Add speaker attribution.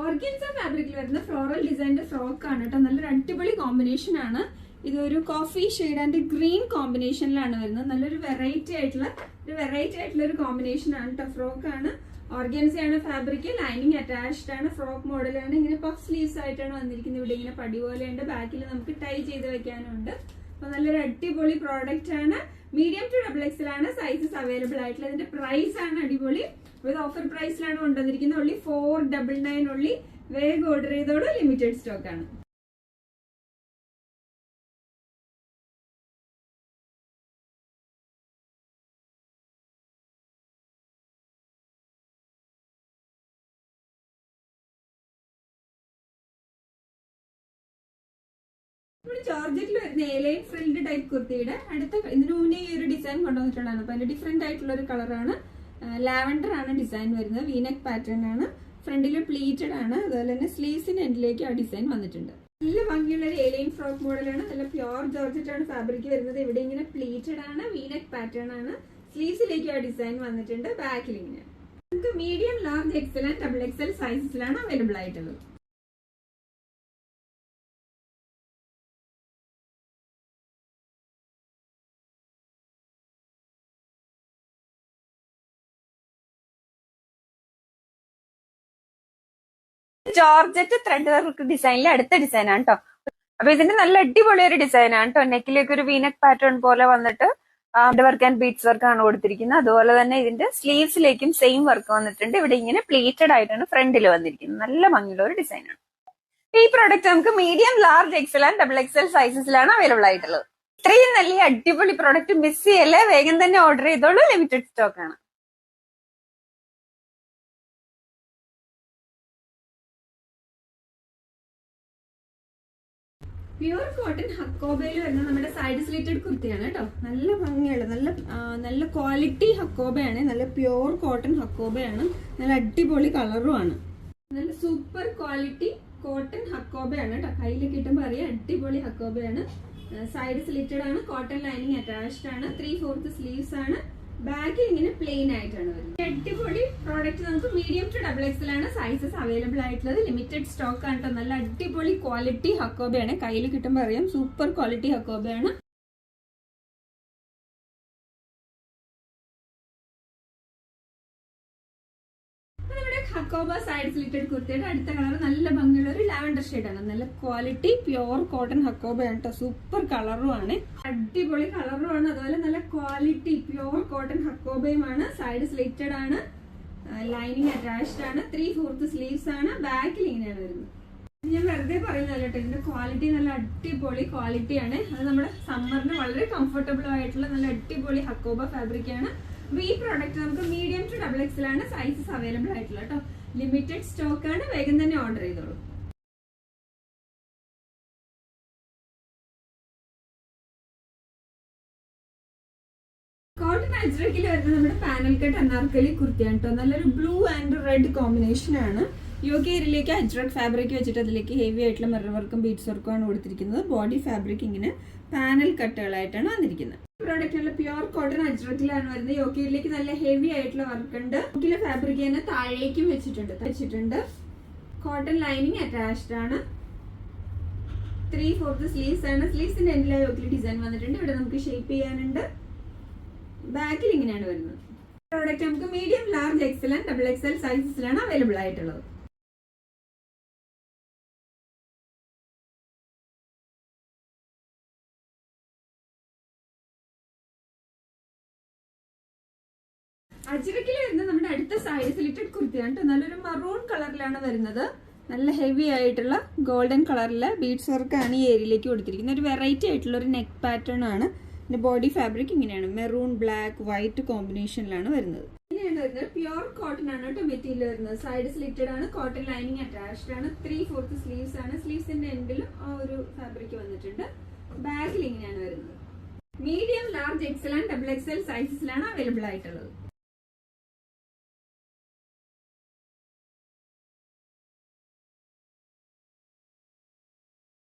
Speaker 1: Organza ഫാബ്രിക്കിൽ വരുന്ന floral ഡിസൈൻ്റെ frock ആണ് കേട്ടോ. നല്ലൊരു അടിപൊളി കോമ്പിനേഷൻ ആണ്. ഇതൊരു കോഫി ഷെയ്ഡ് ആൻഡ് ഗ്രീൻ കോമ്പിനേഷനിലാണ് വരുന്നത്. നല്ലൊരു വെറൈറ്റി ആയിട്ടുള്ള ഒരു കോമ്പിനേഷൻ ആണ് കേട്ടോ. ഫ്രോക്ക് ആണ്, ഓർഗൻസയാണ് ഫാബ്രിക്, ലൈനിങ് അറ്റാച്ച്ഡ് ആണ്, ഫ്രോക്ക് മോഡലാണ്. ഇങ്ങനെ പഫ് സ്ലീവ്സ് ആയിട്ടാണ് വന്നിരിക്കുന്നത്. ഇവിടെ ഇങ്ങനെ പടി പോലെയുണ്ട്, ബാക്കിൽ നമുക്ക് ടൈ ചെയ്ത് വെക്കാനുണ്ട്. അപ്പൊ നല്ലൊരു അടിപൊളി പ്രോഡക്റ്റ് ആണ്. മീഡിയം ടു XXL ആണ് സൈസസ് അവൈലബിൾ ആയിട്ടുള്ള. ഇതിന്റെ പ്രൈസ് ആണ് അടിപൊളി. ഇത് ഓഫർ പ്രൈസിലാണ് കൊണ്ടുവന്നിരിക്കുന്നത്. only 499 only. വേഗം ഓർഡർ ചെയ്തോളൂ, ലിമിറ്റഡ് സ്റ്റോക്ക് ആണ്. ജോർജറ്റിൽ വരുന്ന എലൈൻ ഫ്രിൽഡ് ടൈപ്പ് കുർത്തിയുടെ ഇതിനു മുന്നേ ഈ ഒരു ഡിസൈൻ കൊണ്ടുവന്നിട്ടുള്ളതാണ്. അപ്പൊ അതിന്റെ ഡിഫറെന്റ് ആയിട്ടുള്ള ഒരു കളറാണ്. ലാവൻഡർ ആണ് ഡിസൈൻ വരുന്നത്. വീനെക്ക് പാറ്റേൺ ആണ്. ഫ്രണ്ടിൽ പ്ലീറ്റഡ് ആണ്. അതുപോലെ തന്നെ സ്ലീവ്സിന്റെ എൻഡിലേക്ക് ആ ഡിസൈൻ വന്നിട്ടുണ്ട്. നല്ല ഭംഗിയുള്ള ഒരു എലൈൻ ഫ്രോക്ക് മോഡലാണ്. നല്ല പ്യോർ ജോർജറ്റ് ആണ് ഫാബ്രിക് വരുന്നത്. ഇവിടെ ഇങ്ങനെ പ്ലീറ്റഡ് ആണ്, വീനെക്ക് പാറ്റേൺ ആണ്. സ്ലീവ്സിലേക്ക് ആ ഡിസൈൻ വന്നിട്ടുണ്ട്. ബാക്കിൽ ഇങ്ങനെ നമുക്ക് medium, large, XL and XXL സൈസസിലാണ് അവൈലബിൾ ആയിട്ടുള്ളത്.
Speaker 2: ജോർജറ്റ് ത്രെഡ് വർക്ക് ഡിസൈനിലെ അടുത്ത ഡിസൈൻ ആണ് കേട്ടോ. അപ്പൊ ഇതിന്റെ നല്ല അടിപൊളി ഒരു ഡിസൈൻ ആണ് കേട്ടോ. നെക്കിലേക്ക് ഒരു വീനെക്ക് പാറ്റേൺ പോലെ വന്നിട്ട് വർക്ക് ആൻഡ് ബീഡ്സ് വർക്ക് ആണ് കൊടുത്തിരിക്കുന്നത്. അതുപോലെ തന്നെ ഇതിന്റെ സ്ലീവ്സിലേക്കും സെയിം വർക്ക് വന്നിട്ടുണ്ട്. ഇവിടെ ഇങ്ങനെ പ്ലീറ്റഡ് ആയിട്ടാണ് ഫ്രണ്ടിൽ വന്നിരിക്കുന്നത്. നല്ല ഭംഗിയുള്ള ഒരു ഡിസൈൻ ആണ്. ഈ പ്രോഡക്റ്റ് നമുക്ക് medium, large, XL and XXL സൈസസിലാണ് അവൈലബിൾ ആയിട്ടുള്ളത്. ഇത്രയും നല്ല അടിപൊളി പ്രോഡക്റ്റ് മിസ് ചെയ്യല്ലേ, വേഗം തന്നെ ഓർഡർ ചെയ്തോളൂ, ലിമിറ്റഡ് സ്റ്റോക്ക് ആണ്.
Speaker 1: പ്യൂർ കോട്ടൺ ഹക്കോബയിൽ വരുന്ന നമ്മുടെ സൈഡ് സ്ലിറ്റഡ് കുർത്തിയാണ് കേട്ടോ. നല്ല ഭംഗിയുള്ള നല്ല ക്വാളിറ്റി ഹക്കോബയാണ്. നല്ല പ്യൂർ കോട്ടൺ ഹക്കോബയാണ്. നല്ല അടിപൊളി കളറുമാണ്. നല്ല സൂപ്പർ ക്വാളിറ്റി കോട്ടൺ ഹക്കോബയാണ് കേട്ടോ. കയ്യിൽ കിട്ടുമ്പോൾ അറിയാം, അടിപൊളി ഹക്കോബയാണ്. സൈഡ് സ്ലിറ്റഡ് ആണ്, കോട്ടൺ ലൈനിങ് അറ്റാച്ച്ഡ് ആണ്, 3/4 സ്ലീവ്സ് ആണ്. ബാഗ് ഇങ്ങനെ പ്ലെയിൻ ആയിട്ടാണ് വരുന്നത്. അടിപൊളി പ്രോഡക്റ്റ് നമുക്ക് മീഡിയം ടു XXL ആണ് സൈസസ് അവൈലബിൾ ആയിട്ടുള്ളത്. ലിമിറ്റഡ് സ്റ്റോക്ക് ആണ് കേട്ടോ. നല്ല അടിപൊളി ക്വാളിറ്റി ഹക്കോബയാണ്. കയ്യിൽ കിട്ടുമ്പോൾ അറിയാം, സൂപ്പർ ക്വാളിറ്റി ഹക്കോബയാണ്. ഹക്കോബ സൈഡ് സ്ലിറ്റഡ് കുർത്തിയുടെ അടുത്ത കളർ നല്ല ഭംഗിയുള്ള ഒരു ലാവൻഡർ ഷെയ്ഡാണ്. നല്ല ക്വാളിറ്റി പ്യോർ കോട്ടൺ ഹക്കോബയാണ് കേട്ടോ. സൂപ്പർ കളറുമാണ്, അടിപൊളി കളറുമാണ്. അതുപോലെ നല്ല ക്വാളിറ്റി പ്യോർ കോട്ടൺ ഹക്കോബയുമാണ്. സൈഡ് സ്ലിറ്റഡ് ആണ്, ലൈനിങ് അറ്റാച്ച്ഡ് ആണ്, 3/4 സ്ലീവ്സ് ആണ്. ബാക്കിൽ ഇങ്ങനെയാണ് വരുന്നത്. ഞാൻ വെറുതെ പറയുന്നതല്ല കേട്ടോ, ഇതിന്റെ ക്വാളിറ്റി നല്ല അടിപൊളി ക്വാളിറ്റിയാണ്. അത് നമ്മുടെ സമ്മറിന് വളരെ കംഫർട്ടബിൾ ആയിട്ടുള്ള നല്ല അടിപൊളി ഹക്കോബ ഫാബ്രിക് ആണ്. അപ്പൊ ഈ പ്രോഡക്റ്റ് നമുക്ക് മീഡിയം ടു XXL ആണ് സൈസസ് അവൈലബിൾ ആയിട്ടുള്ള കേട്ടോ. ലിമിറ്റഡ് സ്റ്റോക്ക് ആണ്, വേഗം തന്നെ ഓർഡർ ചെയ്തോളൂ. കോട്ടൺ അജ്രക്കിൽ വരുന്ന നമ്മുടെ പാനൽ കട്ട് അനാർക്കലി കുർത്തിയാണ് കേട്ടോ. നല്ലൊരു ബ്ലൂ ആൻഡ് റെഡ് കോമ്പിനേഷൻ ആണ്. യോക്ക് ഏരിയയിലേക്ക് അജ്രക് ഫാബ്രിക് വെച്ചിട്ട് അതിലേക്ക് ഹെവി ആയിട്ടുള്ള മിറർ വർക്കും ബീഡ്സ് വർക്കും ആണ് കൊടുത്തിരിക്കുന്നത്. ബോഡി ഫാബ്രിക് ഇങ്ങനെ പാനൽ കട്ടുകളായിട്ടാണ് വന്നിരിക്കുന്നത്. പ്രോഡക്റ്റ് നല്ല പ്യൂർ കോട്ടൺ അജ്രക്കിലാണ് വരുന്നത്. യോക്കയിലേക്ക് നല്ല ഹെവി ആയിട്ടുള്ള വർക്ക് ഉണ്ട്. യോക്കിലെ ഫാബ്രിക് തന്നെ താഴേക്കും വെച്ചിട്ടുണ്ട്. കോട്ടൺ ലൈനിങ് അറ്റാച്ച്ഡ് ആണ്, 3/4 സ്ലീവ്സ് ആണ്. സ്ലീവ്സിന്റെ എൻഡിലെ യോക്കിൽ ഡിസൈൻ വന്നിട്ടുണ്ട്. ഇവിടെ നമുക്ക് ഷേപ്പ് ചെയ്യാനുണ്ട്. ബാക്കിൽ ഇങ്ങനെയാണ് വരുന്നത്. പ്രോഡക്റ്റ് നമുക്ക് medium, large, XL and XXL സൈസസിലാണ് അവൈലബിൾ ആയിട്ടുള്ളത്. അജ്രക്കിൽ വരുന്ന നമ്മുടെ അടുത്ത സൈഡ് സ്ലിറ്റഡ് കുർത്തിയാണ് കേട്ടോ. നല്ലൊരു മറൂൺ കളറിലാണ് വരുന്നത്. നല്ല ഹെവി ആയിട്ടുള്ള ഗോൾഡൻ കളറിലെ ബീഡ്സ് വർക്കാണ് ഈ ഏരിയയിലേക്ക് കൊടുത്തിരിക്കുന്നത്. ഒരു വെറൈറ്റി ആയിട്ടുള്ള ഒരു നെക്ക് പാറ്റേൺ ആണ്. പിന്നെ ബോഡി ഫാബ്രിക് ഇങ്ങനെയാണ്, മെറൂൺ, ബ്ലാക്ക്, വൈറ്റ് കോമ്പിനേഷനിലാണ് വരുന്നത്. ഇങ്ങനെയാണ് വരുന്നത്. പ്യൂർ കോട്ടൺ ആണ് കേട്ടോ മെറ്റീരിയൽ വരുന്നത്. സൈഡ് സ്ലിറ്റഡ് ആണ്, കോട്ടൺ ലൈനിങ് അറ്റാച്ച്ഡ് ആണ്, 3/4 സ്ലീവ്സ് ആണ്. സ്ലീവ്സിന്റെ എൻഡിലും ആ ഒരു ഫാബ്രിക് വന്നിട്ടുണ്ട്. ബാഗിൽ ഇങ്ങനെയാണ് വരുന്നത്. Medium, large, XL and XXL സൈസസിലാണ് അവൈലബിൾ ആയിട്ടുള്ളത്.